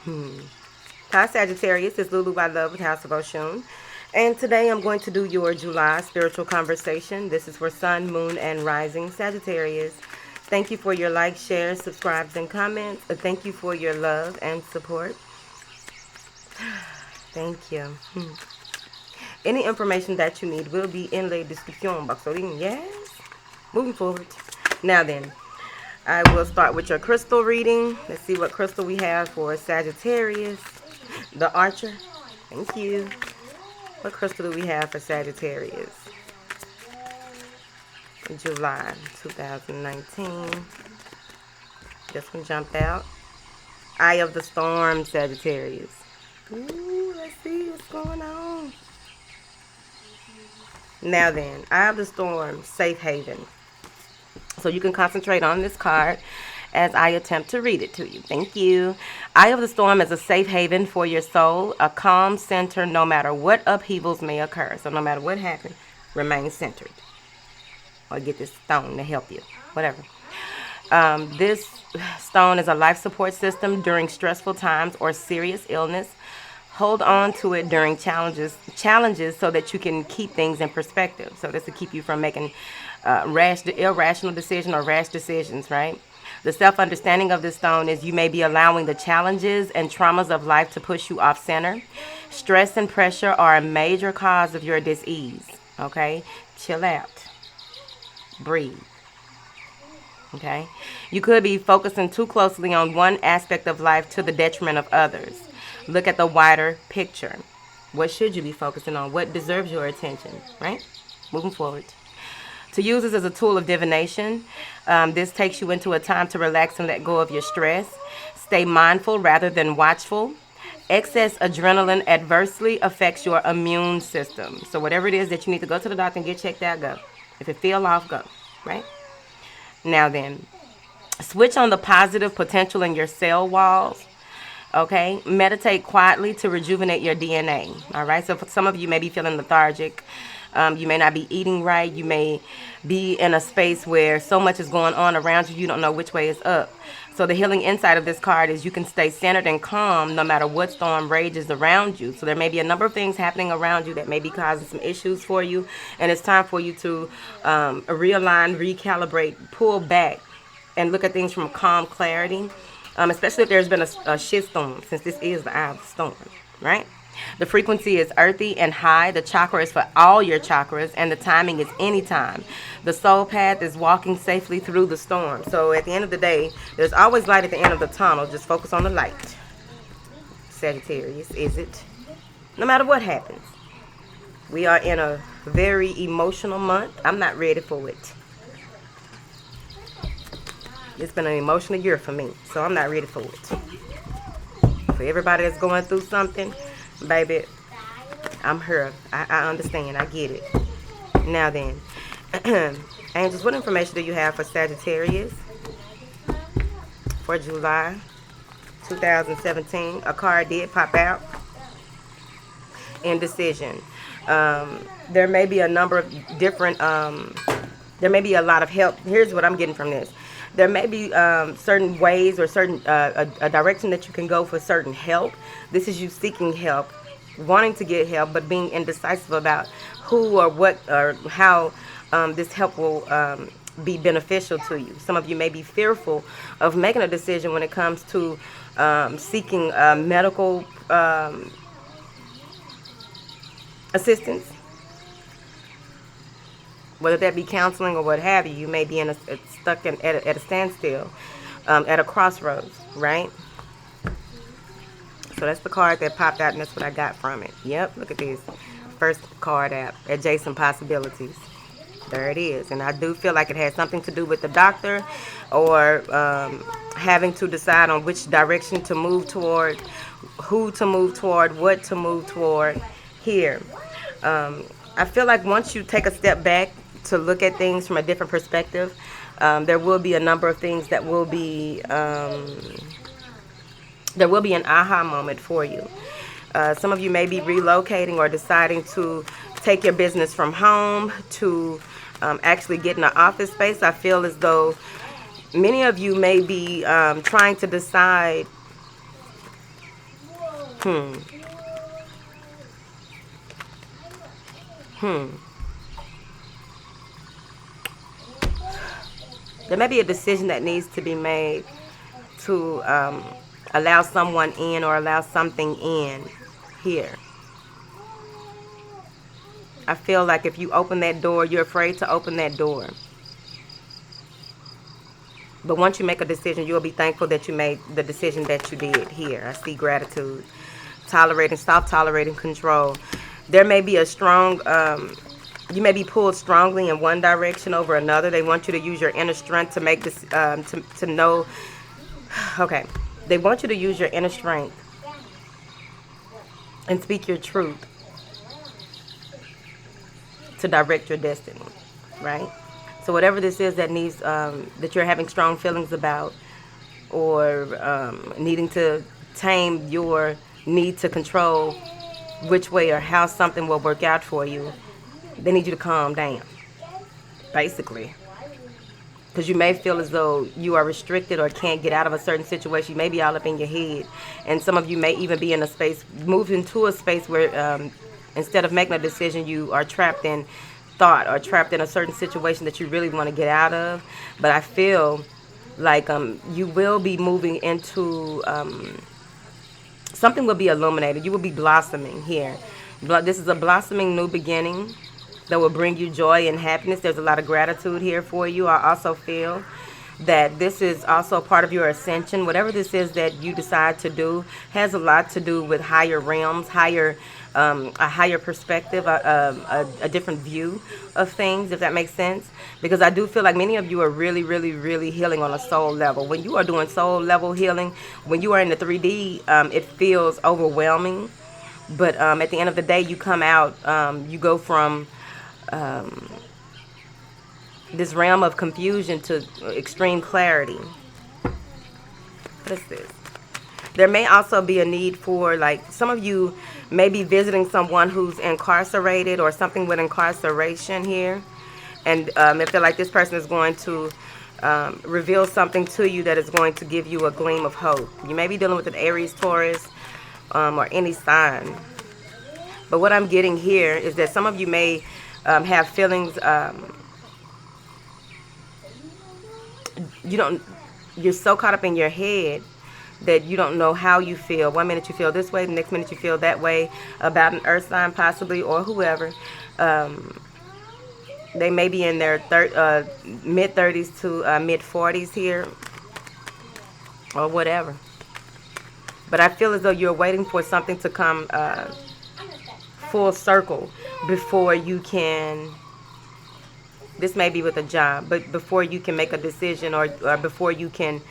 Hi Sagittarius, it's Lulu by Love with House of Oshun. And today I'm going to do your July spiritual conversation. This is for Sun, Moon, and Rising Sagittarius. Thank you for your likes, shares, subscribes, and comments. Thank you for your love and support. Thank you. Any information that you need will be in the description box. Yes? Moving forward. Now then, I will start with your crystal reading. Let's see what crystal we have for Sagittarius. The Archer. Thank you. What crystal do we have for Sagittarius? In July 2019. This one jumped out. Eye of the Storm, Sagittarius. Ooh, let's see what's going on. Now then, Eye of the Storm, Safe Haven. So you can concentrate on this card as I attempt to read it to you. Thank you. Eye of the Storm is a safe haven for your soul, a calm center no matter what upheavals may occur. So no matter what happens, remain centered. Or get this stone to help you, whatever. This stone is a life support system during stressful times or serious illness. Hold on to it during challenges so that you can keep things in perspective. So this will keep you from making irrational decisions or rash decisions, right? The self-understanding of this stone is you may be allowing the challenges and traumas of life to push you off center. Stress and pressure are a major cause of your dis-ease, okay? Chill out. Breathe. Okay? You could be focusing too closely on one aspect of life to the detriment of others. Look at the wider picture. What should you be focusing on? What deserves your attention, right? Moving forward. To use this as a tool of divination, this takes you into a time to relax and let go of your stress. Stay mindful rather than watchful. Excess adrenaline adversely affects your immune system. So whatever it is that you need to go to the doctor and get checked out, go. If it feel off, go, right? Now then, switch on the positive potential in your cell walls. Okay, meditate quietly to rejuvenate your DNA. All right, so for some of you may be feeling lethargic. You may not be eating right. You may be in a space where so much is going on around you, you don't know which way is up. So the healing insight of this card is you can stay centered and calm no matter what storm rages around you. So there may be a number of things happening around you that may be causing some issues for you. And it's time for you to realign, recalibrate, pull back, and look at things from calm clarity. Especially if there's been a shit storm, since this is the eye of the storm, right? The frequency is earthy and high. The chakra is for all your chakras, and the timing is anytime. The soul path is walking safely through the storm. So at the end of the day, there's always light at the end of the tunnel. Just focus on the light. Sagittarius, is it? No matter what happens. We are in a very emotional month. I'm not ready for it. It's been an emotional year for me, so I'm not ready for it. For everybody that's going through something, baby, I'm here. I understand. I get it. Now then, angels, what information do you have for Sagittarius for July 2017? A card did pop out. Indecision. There may be a number of different, there may be a lot of help. Here's what I'm getting from this. There may be certain ways or certain a direction that you can go for certain help. This is you seeking help, wanting to get help, but being indecisive about who or what or how this help will be beneficial to you. Some of you may be fearful of making a decision when it comes to seeking medical assistance. Whether that be counseling or what have you, you may be stuck at a standstill, at a crossroads, right? So that's the card that popped out, and that's what I got from it. Yep, look at this. First card out, Adjacent Possibilities. There it is. And I do feel like it has something to do with the doctor or having to decide on which direction to move toward, who to move toward, what to move toward here. I feel like once you take a step back to look at things from a different perspective, there will be a number of things that will be, there will be an aha moment for you. Some of you may be relocating or deciding to take your business from home to actually get in an office space. I feel as though many of you may be trying to decide Hmm. Hmm. There may be a decision that needs to be made to allow someone in or allow something in here. I feel like if you open that door, you're afraid to open that door. But once you make a decision, you'll be thankful that you made the decision that you did here. I see gratitude. Tolerating, stop tolerating control. There may be a strong, you may be pulled strongly in one direction over another. They want you to use your inner strength to make this, to know. Okay. They want you to use your inner strength and speak your truth to direct your destiny, right? So whatever this is that needs, that you're having strong feelings about, or needing to tame your need to control which way or how something will work out for you, they need you to calm down, basically. Because you may feel as though you are restricted or can't get out of a certain situation. You may be all up in your head. And some of you may even be in a space, move into a space where instead of making a decision, you are trapped in thought or trapped in a certain situation that you really want to get out of. But I feel like you will be moving into something will be illuminated. You will be blossoming here. This is a blossoming new beginning that will bring you joy and happiness. There's a lot of gratitude here for you. I also feel that this is also a part of your ascension. Whatever this is that you decide to do has a lot to do with higher realms, a higher perspective, a different view of things, if that makes sense. Because I do feel like many of you are really, really, really healing on a soul level. When you are doing soul level healing, when you are in the 3D, it feels overwhelming. But at the end of the day, you come out, you go from this realm of confusion to extreme clarity. What is this? There may also be a need for, like, some of you may be visiting someone who's incarcerated or something with incarceration here. And I feel like this person is going to reveal something to you that is going to give you a gleam of hope. You may be dealing with an Aries, Taurus, or any sign. But what I'm getting here is that some of you may have feelings, you're so caught up in your head that you don't know how you feel. One minute you feel this way, the next minute you feel that way about an earth sign possibly, or whoever. They may be in their mid-30s to mid-40s here, or whatever. But I feel as though you're waiting for something to come full circle before you can. This may be with a job, but before you can make a decision, or before you can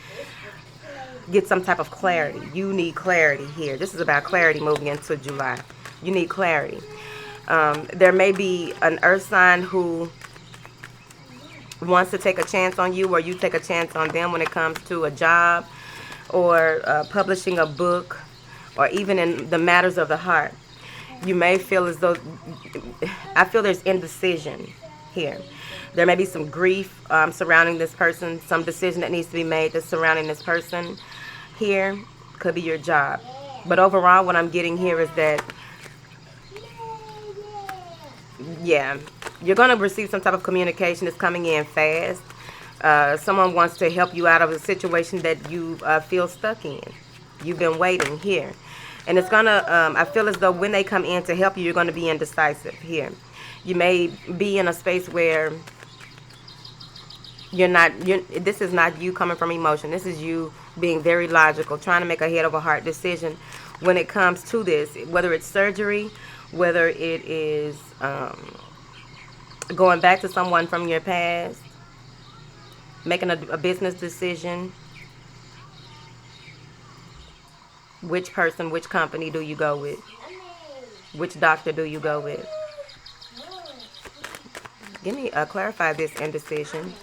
get some type of clarity. You need clarity here. This is about clarity moving into July. You need clarity. There may be an earth sign who wants to take a chance on you, or you take a chance on them when it comes to a job, or publishing a book, or even in the matters of the heart. You may feel as though, I feel there's indecision here. There may be some grief surrounding this person, some decision that needs to be made that's surrounding this person here. Could be your job. But overall, what I'm getting here is that, yeah, you're going to receive some type of communication that's coming in fast. Someone wants to help you out of a situation that you feel stuck in. You've been waiting here. And it's going to, I feel as though when they come in to help you, you're going to be indecisive here. You may be in a space where this is not you coming from emotion. This is you being very logical, trying to make a head over heart decision when it comes to this, whether it's surgery, whether it is going back to someone from your past, making a business decision. Which person, which company do you go with? Which doctor do you go with? Give me, clarify this indecision.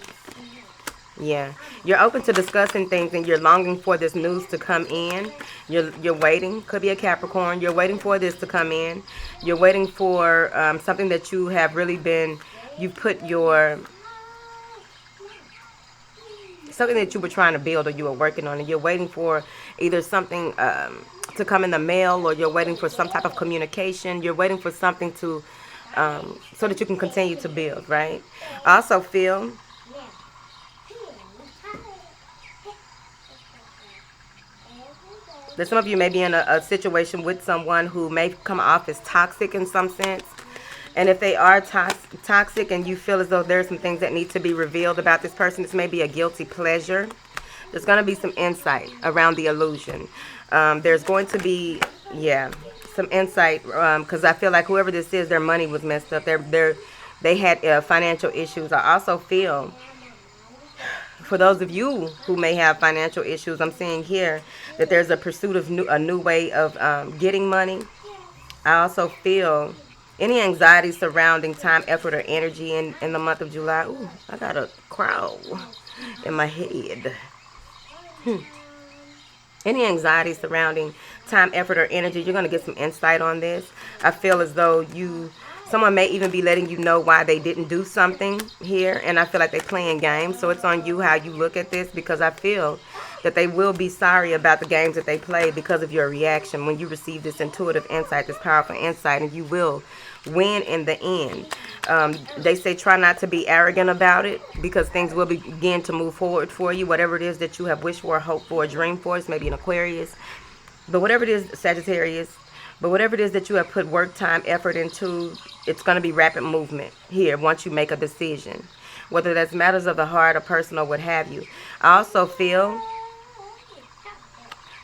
Yeah, you're open to discussing things, and you're longing for this news to come in. You're waiting. Could be a Capricorn. You're waiting for this to come in. You're waiting for something that you have really been. You put your something that you were trying to build, or you were working on, and you're waiting for either something to come in the mail, or you're waiting for some type of communication. You're waiting for something to, so that you can continue to build, right? I also feel that some of you may be in a situation with someone who may come off as toxic in some sense. And if they are toxic and you feel as though there's some things that need to be revealed about this person, this may be a guilty pleasure. There's going to be some insight around the illusion. There's going to be, yeah, some insight, because I feel like whoever this is, their money was messed up. They had financial issues. I also feel, for those of you who may have financial issues, I'm seeing here that there's a pursuit of a new way of getting money. I also feel any anxiety surrounding time, effort, or energy in the month of July. Ooh, I got a crow in my head. Any anxiety surrounding time, effort, or energy, you're going to get some insight on this. I feel as though someone may even be letting you know why they didn't do something here, and I feel like they're playing games. So it's on you how you look at this, because I feel that they will be sorry about the games that they played because of your reaction when you receive this intuitive insight, this powerful insight, and you will win in the end. They say try not to be arrogant about it, because things will begin to move forward for you. Whatever it is that you have wished for, hoped for, dreamed for, it's maybe an Aquarius, but whatever it is, Sagittarius, but whatever it is that you have put work, time, effort into, it's going to be rapid movement here once you make a decision, whether that's matters of the heart or personal, what have you. I also feel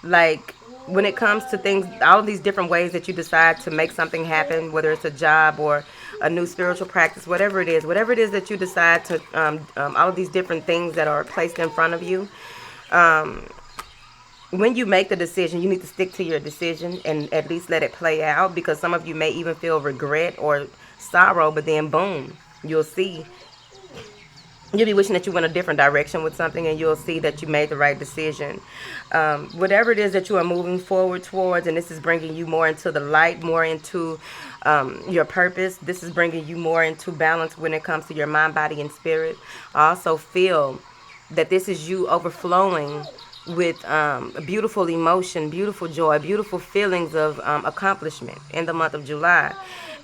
like when it comes to things, all of these different ways that you decide to make something happen, whether it's a job or a new spiritual practice, whatever it is that you decide to, all of these different things that are placed in front of you, when you make the decision, you need to stick to your decision and at least let it play out, because some of you may even feel regret or sorrow, but then boom, you'll see. You'll be wishing that you went a different direction with something, and you'll see that you made the right decision. Whatever it is that you are moving forward towards, and this is bringing you more into the light, more into your purpose. This is bringing you more into balance when it comes to your mind, body, and spirit. I also feel that this is you overflowing with beautiful emotion, beautiful joy, beautiful feelings of accomplishment in the month of July.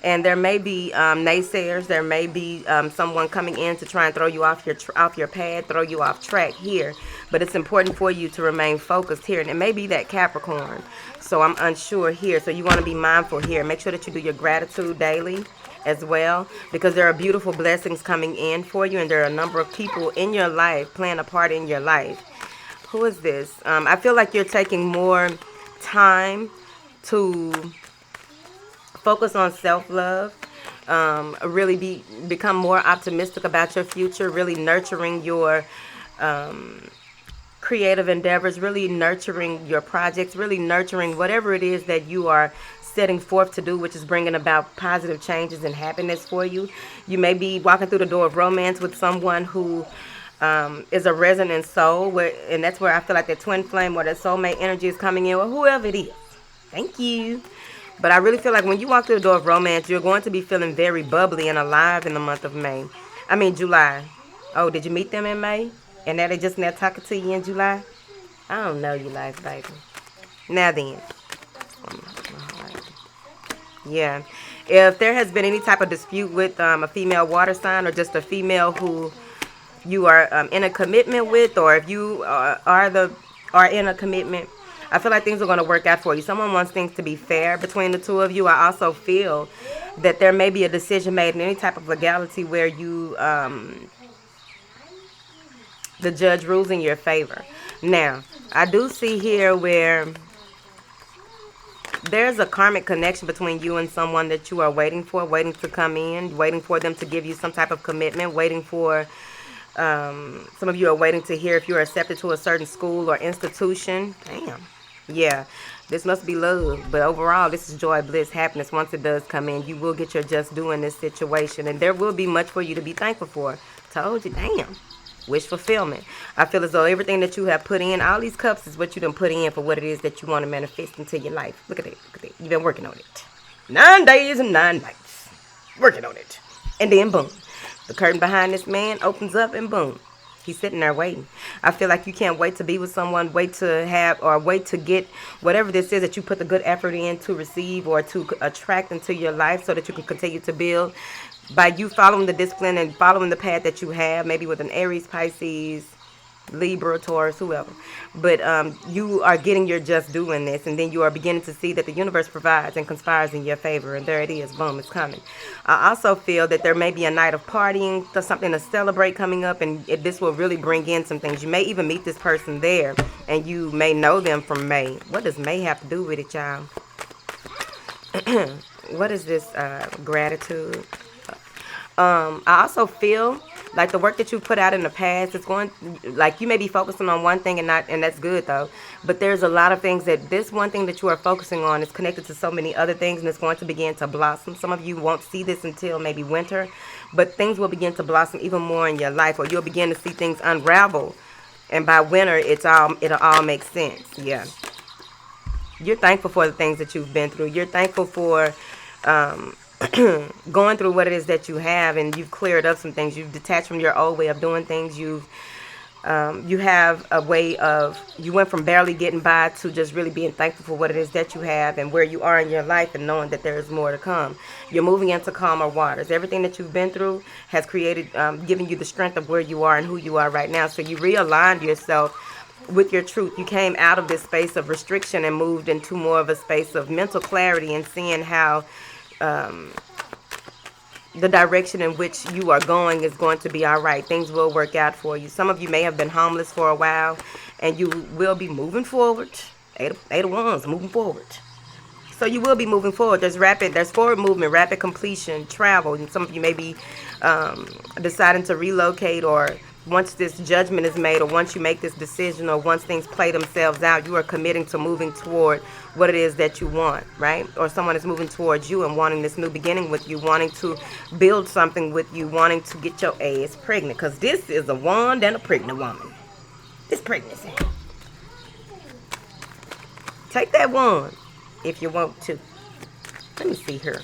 And there may be naysayers. There may be someone coming in to try and throw you off your path, throw you off track here. But it's important for you to remain focused here. And it may be that Capricorn. So I'm unsure here. So you want to be mindful here. Make sure that you do your gratitude daily as well, because there are beautiful blessings coming in for you. And there are a number of people in your life playing a part in your life. Who is this? I feel like you're taking more time to focus on self-love, really become more optimistic about your future, really nurturing your creative endeavors, really nurturing your projects, really nurturing whatever it is that you are setting forth to do, which is bringing about positive changes and happiness for you. You may be walking through the door of romance with someone who is a resonant soul, and that's where I feel like that twin flame or that soulmate energy is coming in, or whoever it is. Thank you. But I really feel like when you walk through the door of romance, you're going to be feeling very bubbly and alive in the month of July. Oh, did you meet them in May? And now they just now talking to you in July? I don't know you life, baby. Now then. Yeah. If there has been any type of dispute with a female water sign, or just a female who you are in a commitment with, or if you are in a commitment, I feel like things are going to work out for you. Someone wants things to be fair between the two of you. I also feel that there may be a decision made in any type of legality where the judge rules in your favor. Now, I do see here where there's a karmic connection between you and someone that you are waiting for, waiting to come in, waiting for them to give you some type of commitment, waiting for, some of you are waiting to hear if you're accepted to a certain school or institution. Damn. Yeah, this must be love. But overall, this is joy, bliss, happiness. Once it does come in, you will get your just due in this situation. And there will be much for you to be thankful for. Told you, damn. Wish fulfillment. I feel as though everything that you have put in, all these cups is what you done put in for what it is that you want to manifest into your life. Look at it. Look at it. You've been working on it. 9 days and 9 nights. Working on it. And then boom. The curtain behind this man opens up and boom. He's sitting there waiting. I feel like you can't wait to be with someone, wait to have, or wait to get whatever this is that you put the good effort in to receive or to attract into your life so that you can continue to build. By you following the discipline and following the path that you have, maybe with an Aries, Pisces, Libra, Taurus, whoever. But you are getting your just due in this, and then you are beginning to see that the universe provides and conspires in your favor. And there it is, boom, it's coming. I also feel that there may be a night of partying, something to celebrate coming up, and this will really bring in some things. You may even meet this person there, and you may know them from May. What does May have to do with it, y'all? What is this? Gratitude. I also feel like the work that you put out in the past, it's going, like you may be focusing on one thing and not, and that's good though. But there's a lot of things that this one thing that you are focusing on is connected to so many other things, and it's going to begin to blossom. Some of you won't see this until maybe winter, but things will begin to blossom even more in your life, or you'll begin to see things unravel. And by winter, it'll all make sense. Yeah. You're thankful for the things that you've been through. You're thankful for going through what it is that you have, and you've cleared up some things. You've detached from your old way of doing things. You have a way of, you went from barely getting by to just really being thankful for what it is that you have and where you are in your life, and knowing that there is more to come. You're moving into calmer waters. Everything that you've been through has created, given you the strength of where you are and who you are right now. So you realigned yourself with your truth. You came out of this space of restriction and moved into more of a space of mental clarity and seeing how the direction in which you are going is going to be all right. Things will work out for you. Some of you may have been homeless for a while, and you will be moving forward. Eight of Wands, moving forward. So you will be moving forward. There's forward movement, rapid completion, travel. And some of you may be deciding to relocate, or once this judgment is made, or once you make this decision, or once things play themselves out, you are committing to moving toward what it is that you want, right? Or someone is moving towards you and wanting this new beginning with you, wanting to build something with you, wanting to get your ass pregnant. Because this is a wand and a pregnant woman. This pregnancy. Take that wand if you want to. Let me see here.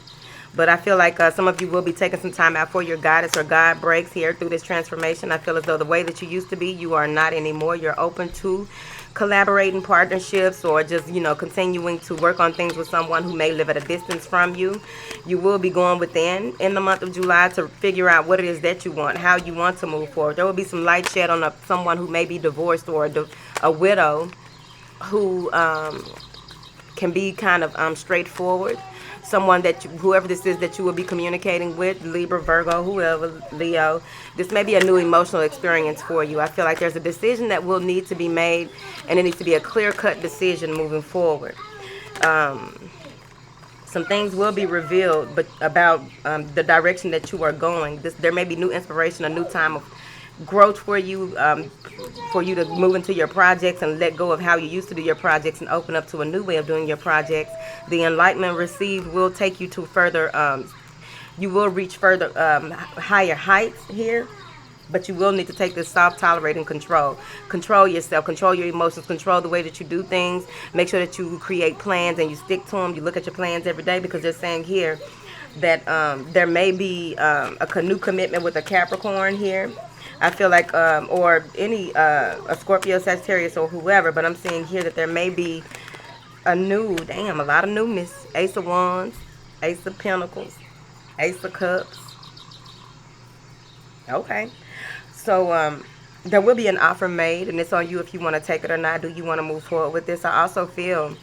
But I feel like some of you will be taking some time out for your guidance or God breaks here through this transformation. I feel as though the way that you used to be, you are not anymore. You're open to collaborating, partnerships, or just, continuing to work on things with someone who may live at a distance from you. You will be going within in the month of July to figure out what it is that you want, how you want to move forward. There will be some light shed on someone who may be divorced, or a widow who can be kind of straightforward. Someone whoever this is that you will be communicating with, Libra, Virgo, whoever, Leo, this may be a new emotional experience for you. I feel like there's a decision that will need to be made, and it needs to be a clear-cut decision moving forward. Some things will be revealed, but about the direction that you are going. There may be new inspiration, a new time of growth for you to move into your projects and let go of how you used to do your projects and open up to a new way of doing your projects. The enlightenment received will take you to further, you will reach further, higher heights here, but you will need to take this soft, tolerating control. Control yourself, control your emotions, control the way that you do things. Make sure that you create plans and you stick to them. You look at your plans every day, because they're saying here that there may be a new commitment with a Capricorn here. I feel like, or any, a Scorpio, Sagittarius, or whoever, but I'm seeing here that there may be a lot of newness. Ace of Wands, Ace of Pentacles, Ace of Cups. Okay. So, there will be an offer made, and it's on you if you want to take it or not. Do you want to move forward with this? I also feel,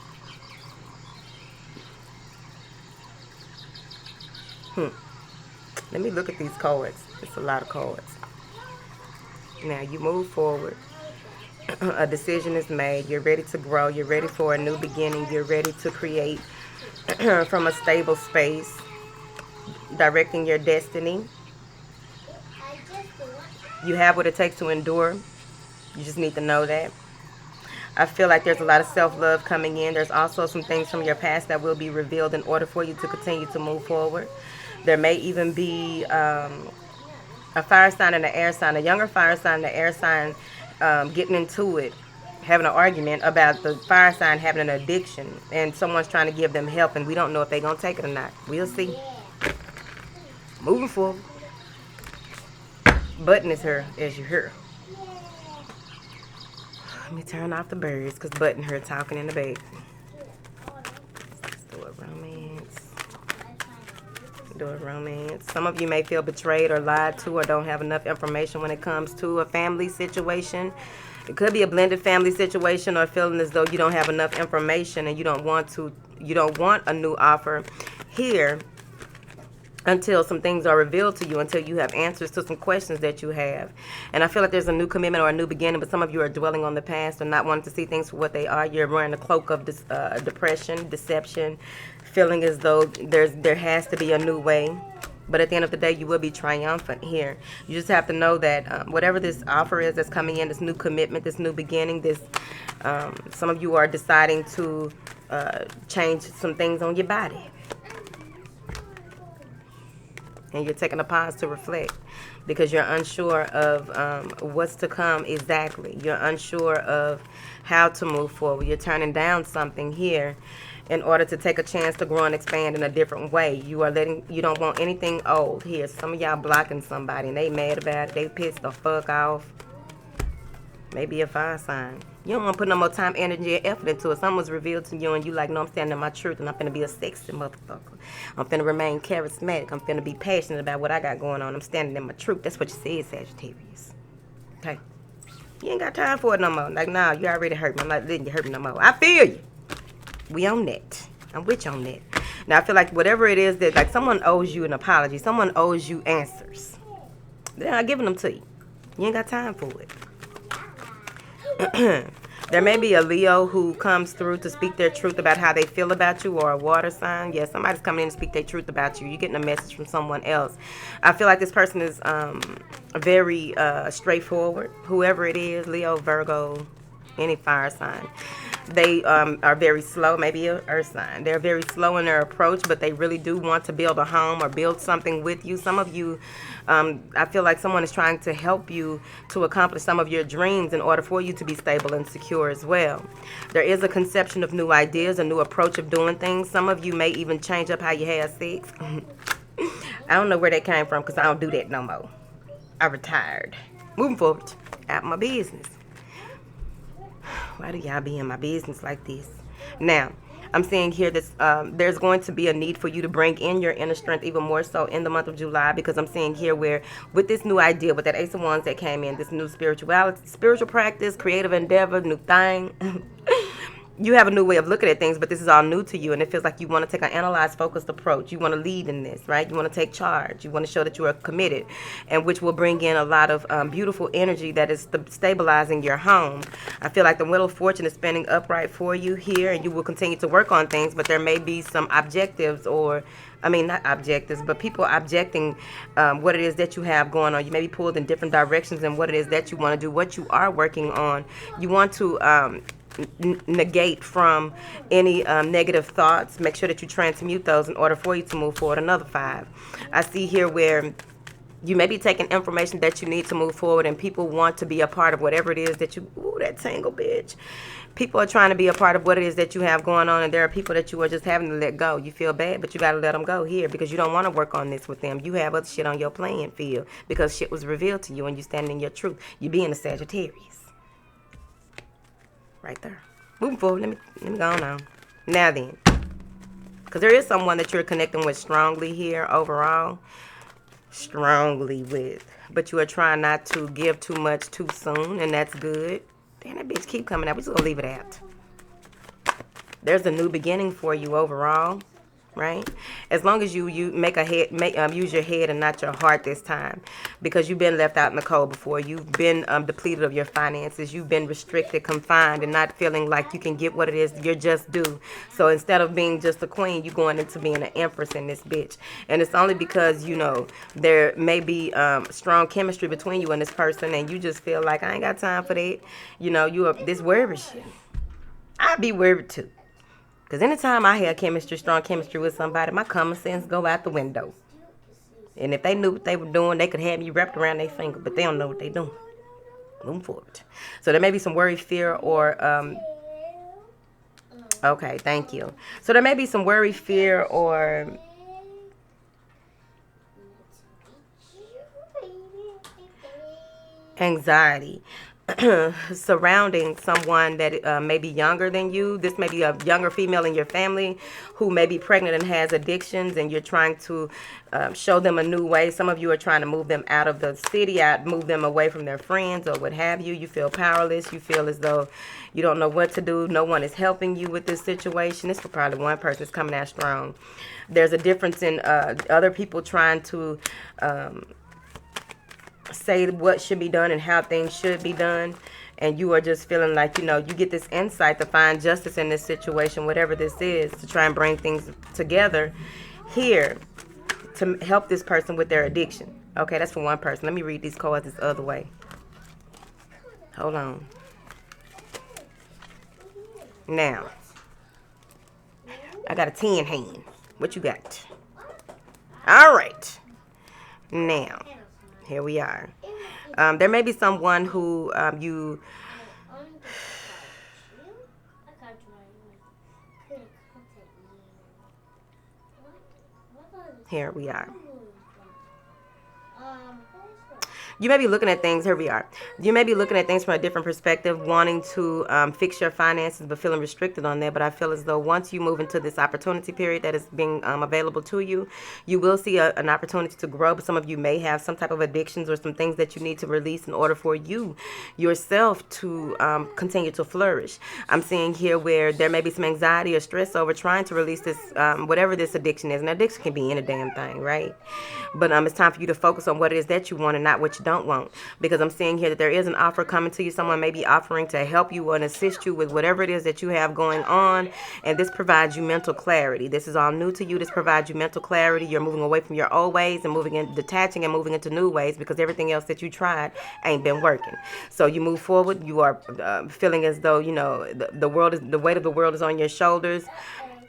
let me look at these cards. It's a lot of cards. Now you move forward. A decision is made. You're ready to grow. You're ready for a new beginning. You're ready to create from a stable space, directing your destiny. You have what it takes to endure. You just need to know that. I feel like there's a lot of self-love coming in. There's also some things from your past that will be revealed in order for you to continue to move forward. There may even be a fire sign and an air sign, a younger fire sign and an air sign getting into it, having an argument about the fire sign having an addiction, and someone's trying to give them help, and we don't know if they're going to take it or not. We'll see. Moving forward. Button is here, as you hear. Let me turn off the birds because Button heard talking in the bed. Let's do a romance. Do a romance. Some of you may feel betrayed or lied to or don't have enough information when it comes to a family situation. It could be a blended family situation or feeling as though you don't have enough information and you don't want a new offer here until some things are revealed to you, until you have answers to some questions that you have. And I feel like there's a new commitment or a new beginning, but some of you are dwelling on the past and not wanting to see things for what they are. You're wearing a cloak of depression, deception, feeling as though there has to be a new way. But at the end of the day, you will be triumphant here. You just have to know that whatever this offer is that's coming in, this new commitment, this new beginning, some of you are deciding to change some things on your body. And you're taking a pause to reflect because you're unsure of what's to come exactly. You're unsure of how to move forward. You're turning down something here in order to take a chance to grow and expand in a different way. You don't want anything old here. Some of y'all blocking somebody and they mad about it. They pissed the fuck off. Maybe a fire sign. You don't want to put no more time, energy, or effort into it. Something was revealed to you and you like, no, I'm standing in my truth and I'm finna be a sexy motherfucker. I'm finna remain charismatic. I'm finna be passionate about what I got going on. I'm standing in my truth. That's what you said, Sagittarius. Okay? You ain't got time for it no more. Like, nah, you already hurt me. I'm not letting you hurt me no more. I feel you. We on that. I'm with you on that. Now, I feel like whatever it is that, like, someone owes you an apology. Someone owes you answers. They're not giving them to you. You ain't got time for it. There may be a Leo who comes through to speak their truth about how they feel about you, or a water sign. Yeah, somebody's coming in to speak their truth about you. You're getting a message from someone else. I feel like this person is very straightforward. Whoever it is, Leo, Virgo, any fire sign. They are very slow, maybe an earth sign. They're very slow in their approach, but they really do want to build a home or build something with you. Some of you, I feel like someone is trying to help you to accomplish some of your dreams in order for you to be stable and secure as well. There is a conception of new ideas, a new approach of doing things. Some of you may even change up how you have sex. I don't know where that came from because I don't do that no more. I retired. Moving forward, out my business. Why do y'all be in my business like this? Now, I'm seeing here that there's going to be a need for you to bring in your inner strength even more so in the month of July, because I'm seeing here where with this new idea, with that Ace of Wands that came in, this new spiritual practice, creative endeavor, new thing, you have a new way of looking at things, but this is all new to you, and it feels like you want to take an analyzed, focused approach. You want to lead in this, right? You want to take charge. You want to show that you are committed, and which will bring in a lot of beautiful energy that is stabilizing your home. I feel like the Wheel of Fortune is spinning upright for you here, and you will continue to work on things, but there may be some objectives or not objectives, but people objecting what it is that you have going on. You may be pulled in different directions in what it is that you want to do, what you are working on. You want to negate from any negative thoughts. Make sure that you transmute those in order for you to move forward. Another 5. I see here where you may be taking information that you need to move forward, and people want to be a part of whatever it is that you, that tangle bitch. People are trying to be a part of what it is that you have going on, and there are people that you are just having to let go. You feel bad, but you got to let them go here because you don't want to work on this with them. You have other shit on your playing field because shit was revealed to you and you standing in your truth. You being a Sagittarius. Right there. Moving forward, let me go on now. Now then, because there is someone that you're connecting with strongly here overall. Strongly with. But you are trying not to give too much too soon, and that's good. Damn, that bitch keep coming out. We just gonna leave it out. There's a new beginning for you overall. Right? As long as you use your head and not your heart this time, because you've been left out in the cold before. You've been depleted of your finances. You've been restricted, confined, and not feeling like you can get what it is you're just due. So instead of being just a queen, you're going into being an empress in this bitch. And it's only because, there may be strong chemistry between you and this person, and you just feel like, I ain't got time for that. You are this worried shit. I'd be worried too. Because anytime I have strong chemistry with somebody, my common sense go out the window. And if they knew what they were doing, they could have me wrapped around their finger, but they don't know what they're doing. Moving forward. So there may be some worry, fear, or, okay, thank you. So there may be some worry, fear, or anxiety surrounding someone that may be younger than you. This may be a younger female in your family who may be pregnant and has addictions, and you're trying to show them a new way. Some of you are trying to move them out of the city, move them away from their friends or what have you. You feel powerless. You feel as though you don't know what to do. No one is helping you with this situation. This is probably one person that's coming out strong. There's a difference in other people trying to say what should be done and how things should be done, and you are just feeling like, you get this insight to find justice in this situation, whatever this is, to try and bring things together here to help this person with their addiction. Okay, that's for one person. Let me read these cards this other way. Hold on. Now, I got a 10 hand. What you got? All right. Now, here we are. There may be someone who you... Here we are. You may be looking at things, here we are. You may be looking at things from a different perspective, wanting to fix your finances, but feeling restricted on that. But I feel as though once you move into this opportunity period that is being available to you, you will see an opportunity to grow. But some of you may have some type of addictions or some things that you need to release in order for you yourself to continue to flourish. I'm seeing here where there may be some anxiety or stress over trying to release this, whatever this addiction is. And addiction can be any damn thing, right? But it's time for you to focus on what it is that you want and not what you don't want, because I'm seeing here that there is an offer coming to you. Someone may be offering to help you and assist you with whatever it is that you have going on, and this provides you mental clarity. This is all new to you. This provides you mental clarity. You're moving away from your old ways and detaching and moving into new ways, because everything else that you tried ain't been working. So you move forward. You are feeling as though the weight of the world is on your shoulders.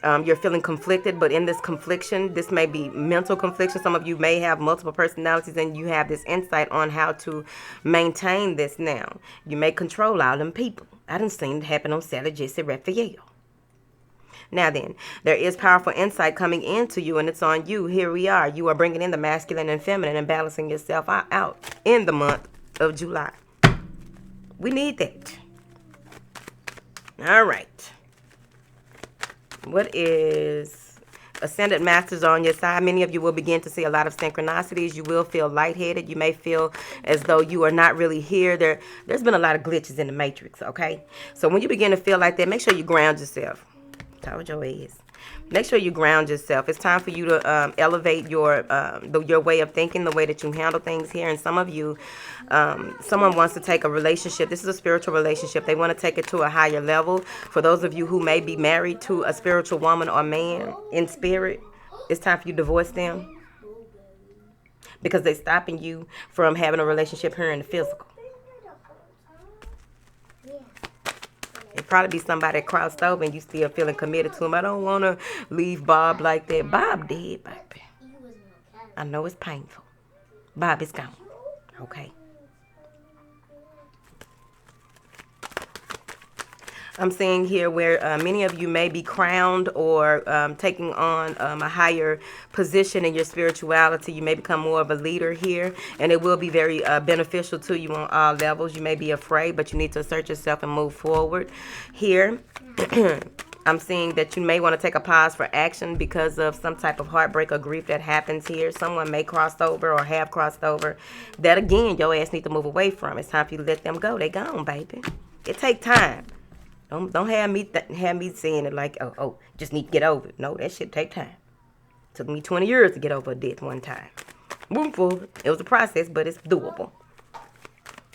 You're feeling conflicted, but in this confliction, this may be mental confliction. Some of you may have multiple personalities, and you have this insight on how to maintain this now. You may control all them people. I done seen it happen on Sally Jesse Raphael. Now then, there is powerful insight coming into you, and it's on you. Here we are. You are bringing in the masculine and feminine and balancing yourself out in the month of July. We need that. All right. What is Ascendant Masters on your side? Many of you will begin to see a lot of synchronicities. You will feel lightheaded. You may feel as though you are not really here. There's been a lot of glitches in the matrix, okay? So when you begin to feel like that, make sure you ground yourself. Told your ass. Make sure you ground yourself. It's time for you to elevate your way of thinking, the way that you handle things here. And some of you, someone wants to take a relationship. This is a spiritual relationship. They want to take it to a higher level. For those of you who may be married to a spiritual woman or man in spirit, it's time for you to divorce them, because they're stopping you from having a relationship here in the physical. It'd probably be somebody that crossed over and you still feeling committed to him. I don't want to leave Bob like that. Bob dead, baby. I know it's painful. Bob is gone. Okay. I'm seeing here where many of you may be crowned or taking on a higher position in your spirituality. You may become more of a leader here, and it will be very beneficial to you on all levels. You may be afraid, but you need to assert yourself and move forward. Here, I'm seeing that you may want to take a pause for action because of some type of heartbreak or grief that happens here. Someone may cross over or have crossed over. That, again, your ass need to move away from. It's time for you to let them go. They gone, baby. It take time. Don't have me saying it like, oh, just need to get over it. No, that shit take time. Took me 20 years to get over a death one time. Moving forward, it was a process, but it's doable.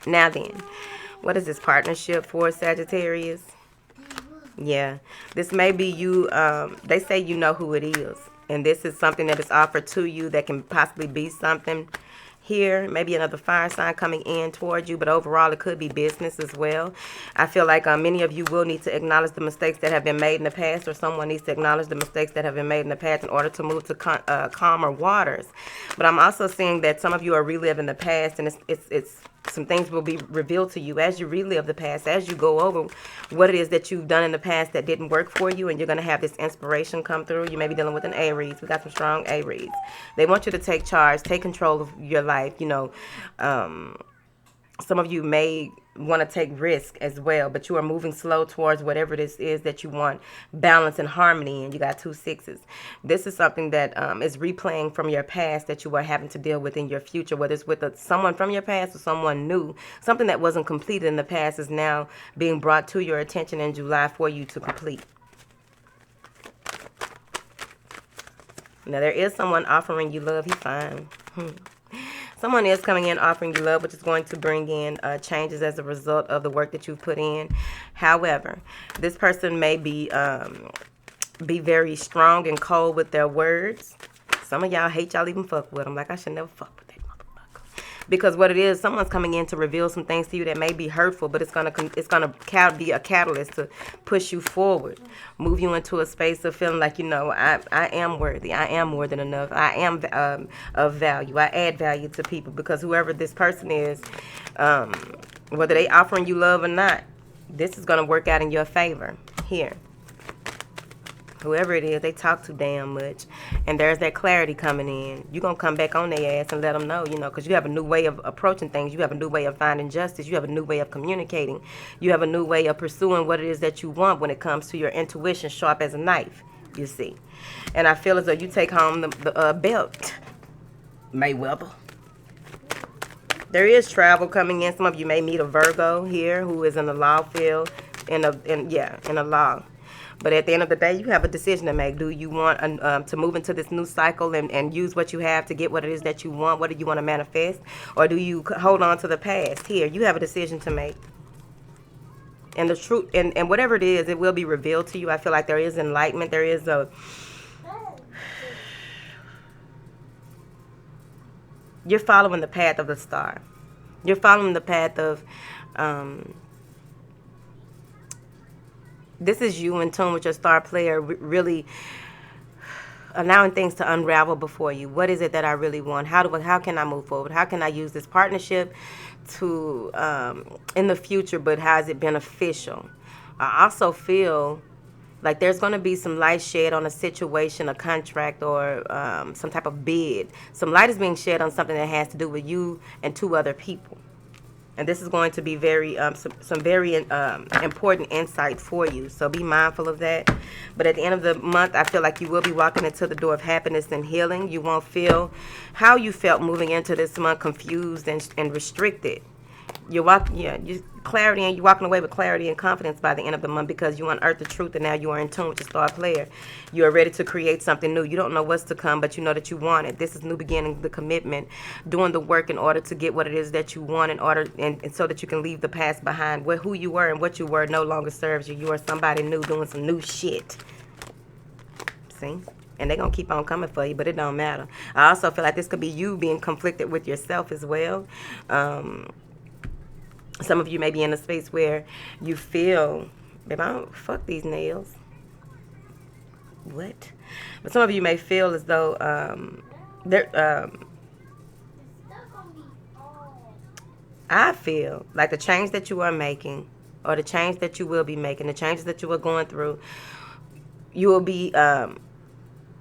Now then, what is this partnership for, Sagittarius? Yeah, this may be you. They say you know who it is, and this is something that is offered to you that can possibly be something. Here, maybe another fire sign coming in towards you, but overall it could be business as well. I feel like many of you will need to acknowledge the mistakes that have been made in the past, or someone needs to acknowledge the mistakes that have been made in the past in order to move to calmer waters. But I'm also seeing that some of you are reliving the past, and it's some things will be revealed to you as you relive the past, as you go over what it is that you've done in the past that didn't work for you, and you're going to have this inspiration come through. You may be dealing with an Aries. We got some strong Aries. They want you to take charge, take control of your life, Some of you may want to take risk as well, but you are moving slow towards whatever this is that you want balance and harmony, and you got 2 6s. This is something that is replaying from your past that you are having to deal with in your future, whether it's with someone from your past or someone new. Something that wasn't completed in the past is now being brought to your attention in July for you to complete. Now, there is someone offering you love. He fine. Someone is coming in offering you love, which is going to bring in changes as a result of the work that you've put in. However, this person may be very strong and cold with their words. Some of y'all hate y'all even fuck with them. Like, I should never fuck with that motherfucker. Because what it is, someone's coming in to reveal some things to you that may be hurtful, but it's gonna be a catalyst to push you forward, move you into a space of feeling like, I am worthy, I am more than enough, I am of value, I add value to people. Because whoever this person is, whether they offering you love or not, this is gonna work out in your favor here. Whoever it is, they talk too damn much. And there's that clarity coming in. You're going to come back on their ass and let them know, because you have a new way of approaching things. You have a new way of finding justice. You have a new way of communicating. You have a new way of pursuing what it is that you want when it comes to your intuition, sharp as a knife, you see. And I feel as though you take home the belt, Mayweather. There is travel coming in. Some of you may meet a Virgo here who is in the law field, in a law. But at the end of the day, you have a decision to make. Do you want to move into this new cycle and use what you have to get what it is that you want? What do you want to manifest? Or do you hold on to the past? Here, you have a decision to make. And the truth, and whatever it is, it will be revealed to you. I feel like there is enlightenment. There is you're following the path of the star. You're following the path of... this is you in tune with your star player, really allowing things to unravel before you. What is it that I really want? How can I move forward? How can I use this partnership to in the future, but how is it beneficial? I also feel like there's going to be some light shed on a situation, a contract, or some type of bid. Some light is being shed on something that has to do with you and 2 other people. And this is going to be very some very important insight for you. So be mindful of that. But at the end of the month, I feel like you will be walking into the door of happiness and healing. You won't feel how you felt moving into this month, confused and restricted. You're clarity, and you're walking away with clarity and confidence by the end of the month, because you unearthed the truth and now you are in tune with your star player. You are ready to create something new. You don't know what's to come, but you know that you want it. This is new beginning, the commitment, doing the work in order to get what it is that you want, and so that you can leave the past behind. Who you were and what you were no longer serves you. You are somebody new doing some new shit. See? And they're going to keep on coming for you, but it don't matter. I also feel like this could be you being conflicted with yourself as well. Some of you may be in a space where you feel, babe, I don't fuck these nails. What? But some of you may feel as though I feel like the change that you are making, or the change that you will be making, the changes that you are going through, you will be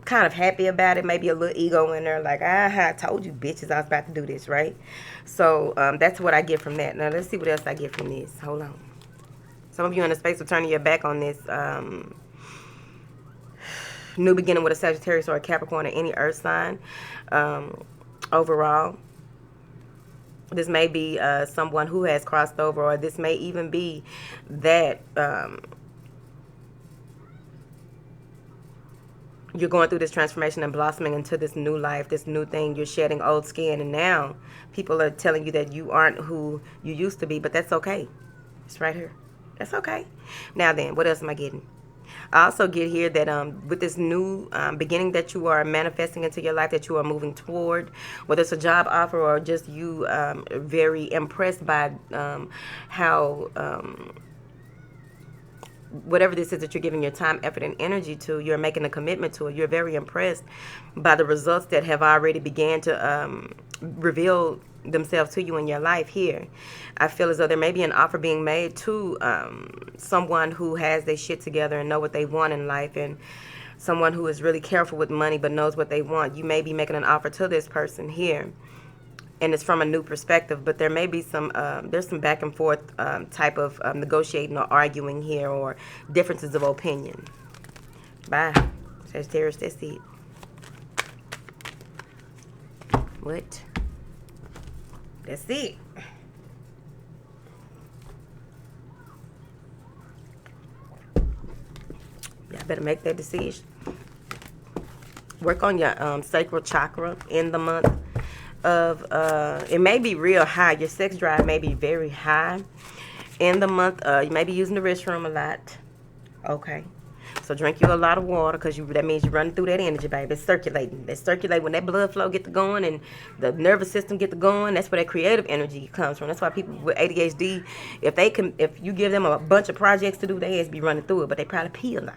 kind of happy about it. Maybe a little ego in there, like, I told you bitches I was about to do this, right? So that's what I get from that. Now let's see what else I get from this. Hold on. Some of you in the space are turning your back on this new beginning with a Sagittarius or a Capricorn or any earth sign. Overall, this may be someone who has crossed over, or this may even be that you're going through this transformation and blossoming into this new life, this new thing. You're shedding old skin, and now people are telling you that you aren't who you used to be, but that's okay. It's right here. That's okay. Now then, what else am I getting? I also get here that with this new beginning that you are manifesting into your life, that you are moving toward, whether it's a job offer or just you very impressed by how... whatever this is that you're giving your time, effort, and energy to, you're making a commitment to it. You're very impressed by the results that have already began to reveal themselves to you in your life here. I feel as though there may be an offer being made to someone who has their shit together and know what they want in life, and someone who is really careful with money but knows what they want. You may be making an offer to this person here. and it's from a new perspective, but there may be some there's some back and forth type of negotiating or arguing here, or differences of opinion. Bye, Sagittarius. That's it. What? That's it. Y'all better make that decision. Work on your sacral chakra in the month of it may be real high. Your sex drive may be very high in the month. You may be using the restroom a lot. Okay, so drink you a lot of water, because that means you're running through that energy, baby. It's circulating. It's circulating. When that blood flow get to going and the nervous system get to going, that's where that creative energy comes from. That's why people with ADHD, if you give them a bunch of projects to do, they has be running through it, but they probably pee a lot.